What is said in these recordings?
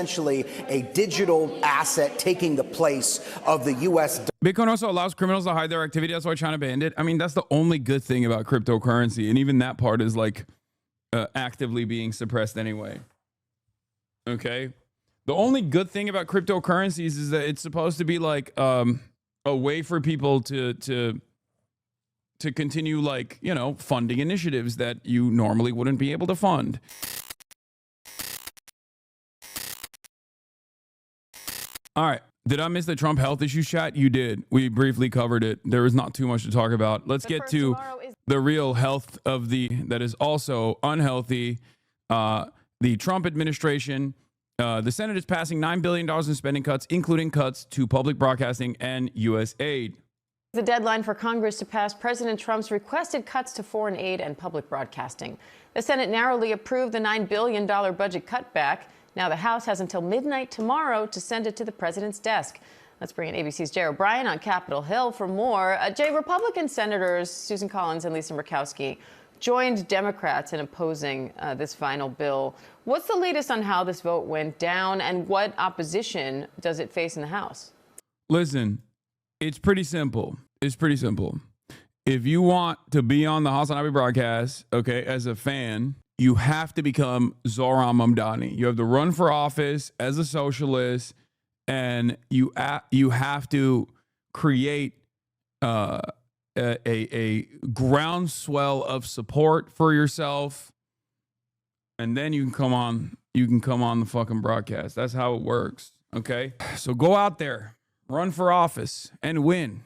essentially a digital asset taking the place of the U.S. Bitcoin also allows criminals to hide their activity. That's why China banned it. I mean, that's the only good thing about cryptocurrency. And even that part is like actively being suppressed anyway. Okay. The only good thing about cryptocurrencies is that it's supposed to be like a way for people to continue, like, you know, funding initiatives that you normally wouldn't be able to fund. All right. Did I miss the Trump health issues chat? You did. We briefly covered it. There was not too much to talk about. Let's get to the real health of that is also unhealthy. The Trump administration, the Senate is passing $9 billion in spending cuts, including cuts to public broadcasting and U.S. aid. The deadline for Congress to pass President Trump's requested cuts to foreign aid and public broadcasting. The Senate narrowly approved the $9 billion budget cutback. Now the House has until midnight tomorrow to send it to the president's desk. Let's bring in ABC's Jay O'Brien on Capitol Hill for more. Jay, Republican Senators Susan Collins and Lisa Murkowski joined Democrats in opposing this final bill. What's the latest on how this vote went down, and what opposition does it face in the House? Listen, it's pretty simple. It's pretty simple. If you want to be on the HasanAbi broadcast, okay, as a fan, you have to become Zohran Mamdani. You have to run for office as a socialist, and you have to create a groundswell of support for yourself, and then you can come on the fucking broadcast. That's how it works. Okay, so go out there, run for office, and win.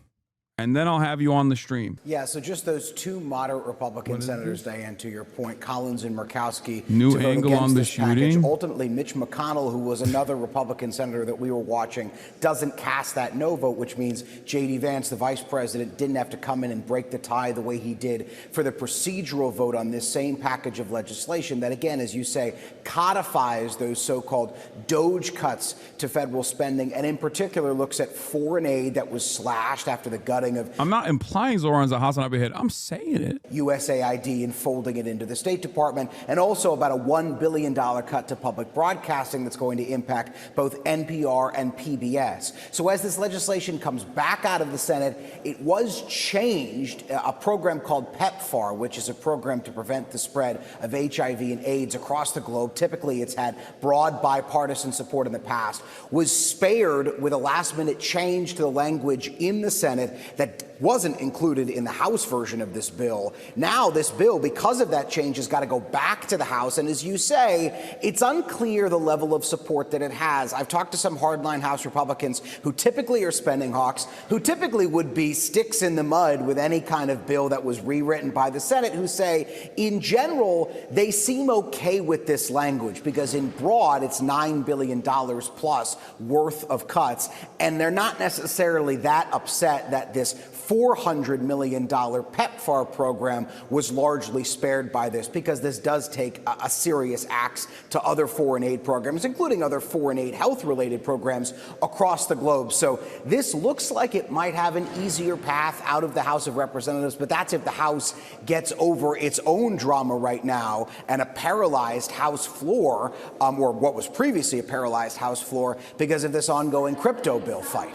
And then I'll have you on the stream. Yeah, so just those two moderate Republican senators, Diane, to your point, Collins and Murkowski. New angle on the shooting. Package. Ultimately, Mitch McConnell, who was another Republican senator that we were watching, doesn't cast that no vote, which means J.D. Vance, the vice president, didn't have to come in and break the tie the way he did for the procedural vote on this same package of legislation that, again, as you say, codifies those so-called DOGE cuts to federal spending, and in particular looks at foreign aid that was slashed after the gutting of... I'm not implying Zoran's a HasanAbi head. I'm saying it. USAID and folding it into the State Department, and also about a $1 billion cut to public broadcasting that's going to impact both NPR and PBS. So as this legislation comes back out of the Senate, it was changed. A program called PEPFAR, which is a program to prevent the spread of HIV and AIDS across the globe. Typically, it's had broad bipartisan support in the past, was spared with a last-minute change to the language in the Senate that wasn't included in the House version of this bill. Now this bill, because of that change, has got to go back to the House. And as you say, it's unclear the level of support that it has. I've talked to some hardline House Republicans who typically are spending hawks, who typically would be sticks in the mud with any kind of bill that was rewritten by the Senate, who say, in general, they seem okay with this language because in broad, it's $9 billion plus worth of cuts. And they're not necessarily that upset that this $400 million PEPFAR program was largely spared by this, because this does take a serious axe to other foreign aid programs, including other foreign aid health-related programs across the globe. So this looks like it might have an easier path out of the House of Representatives, but that's if the House gets over its own drama right now and a paralyzed House floor, or what was previously a paralyzed House floor, because of this ongoing crypto bill fight.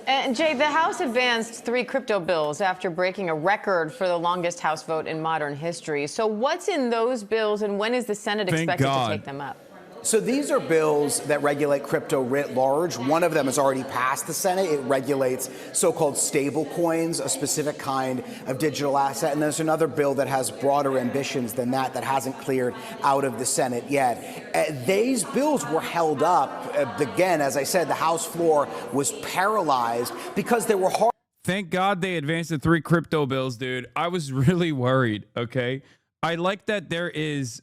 And Jay, the House advanced 3 crypto bills after breaking a record for the longest House vote in modern history. So what's in those bills, and when is the Senate expected to take them up? So these are bills that regulate crypto writ large. One of them has already passed the Senate. It regulates so-called stable coins, a specific kind of digital asset. And there's another bill that has broader ambitions than that hasn't cleared out of the Senate yet. These bills were held up. Again, as I said, the House floor was paralyzed because they were hard. Thank God they advanced the 3 crypto bills, dude. I was really worried, okay? I like that there is...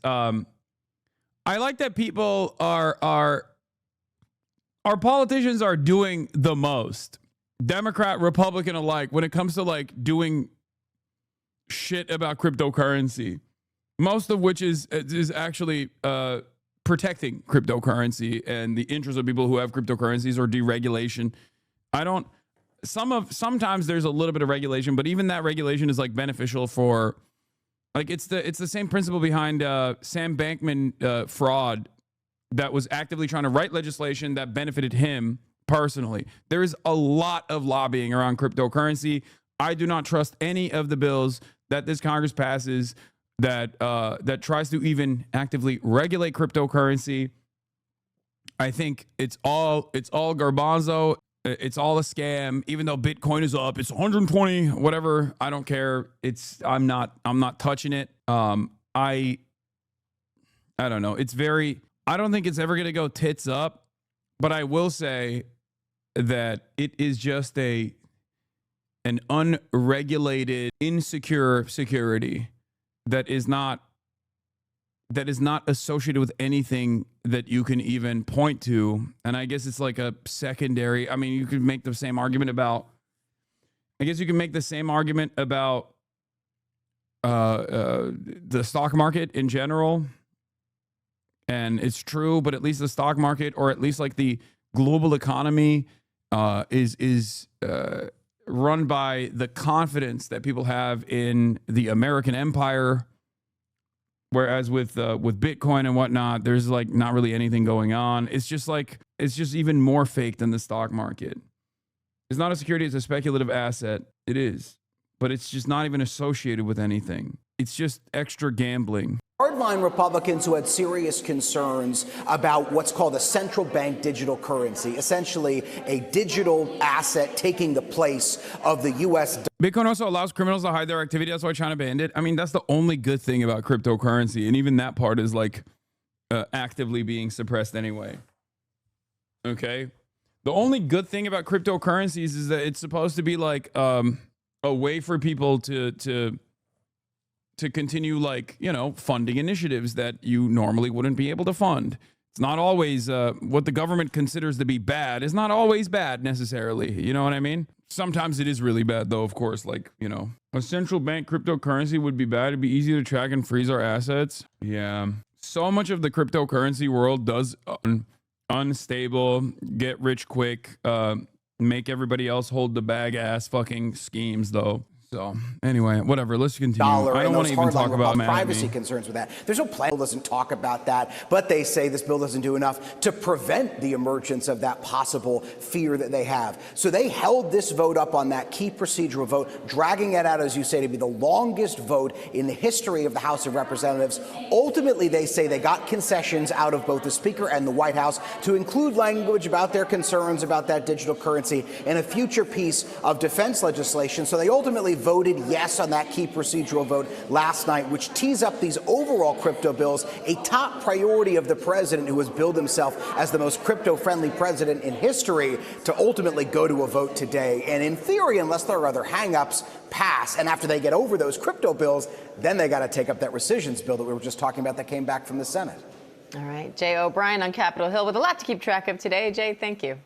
I like that people our politicians are doing the most, Democrat, Republican alike, when it comes to like doing shit about cryptocurrency, most of which is actually protecting cryptocurrency and the interests of people who have cryptocurrencies, or deregulation. Sometimes there's a little bit of regulation, but even that regulation is like beneficial for... Like it's the same principle behind Sam Bankman fraud that was actively trying to write legislation that benefited him personally. There is a lot of lobbying around cryptocurrency. I do not trust any of the bills that this Congress passes that tries to even actively regulate cryptocurrency. I think it's all garbanzo. It's all a scam. Even though Bitcoin is up, it's 120, whatever. I don't care. I'm not touching it. I don't know. I don't think it's ever going to go tits up, but I will say that it is just an unregulated, insecure security that is not associated with anything that you can even point to. And I guess it's like a secondary. I mean, you could make the same argument about the stock market in general. And it's true, but at least the stock market, or at least like the global economy, is run by the confidence that people have in the American empire. Whereas with Bitcoin and whatnot, there's like not really anything going on. It's just even more fake than the stock market. It's not a security, it's a speculative asset. It is, but it's just not even associated with anything. It's just extra gambling. Hardline Republicans who had serious concerns about what's called a central bank digital currency, essentially a digital asset taking the place of the U.S. Bitcoin also allows criminals to hide their activity. That's why China banned it. I mean, that's the only good thing about cryptocurrency. And even that part is like actively being suppressed anyway. Okay. The only good thing about cryptocurrencies is that it's supposed to be like a way for people to continue, like, you know, funding initiatives that you normally wouldn't be able to fund. It's not always what the government considers to be bad is not always bad necessarily. You know what I mean? Sometimes it is really bad, though, of course. Like, you know, a central bank cryptocurrency would be bad. It'd be easy to track and freeze our assets. Yeah. So much of the cryptocurrency world does unstable, get rich quick, make everybody else hold the bag ass fucking schemes, though. So anyway, whatever. Let's continue. I don't want to even talk about privacy concerns with that. There's no plan. Bill doesn't talk about that, but they say this bill doesn't do enough to prevent the emergence of that possible fear that they have. So they held this vote up on that key procedural vote, dragging it out, as you say, to be the longest vote in the history of the House of Representatives. Ultimately, they say they got concessions out of both the Speaker and the White House to include language about their concerns about that digital currency in a future piece of defense legislation. So they ultimately voted yes on that key procedural vote last night, which tees up these overall crypto bills, a top priority of the president, who has billed himself as the most crypto-friendly president in history, to ultimately go to a vote today. And in theory, unless there are other hang-ups, pass. And after they get over those crypto bills, then they got to take up that rescissions bill that we were just talking about that came back from the Senate. All right. Jay O'Brien on Capitol Hill with a lot to keep track of today. Jay, thank you.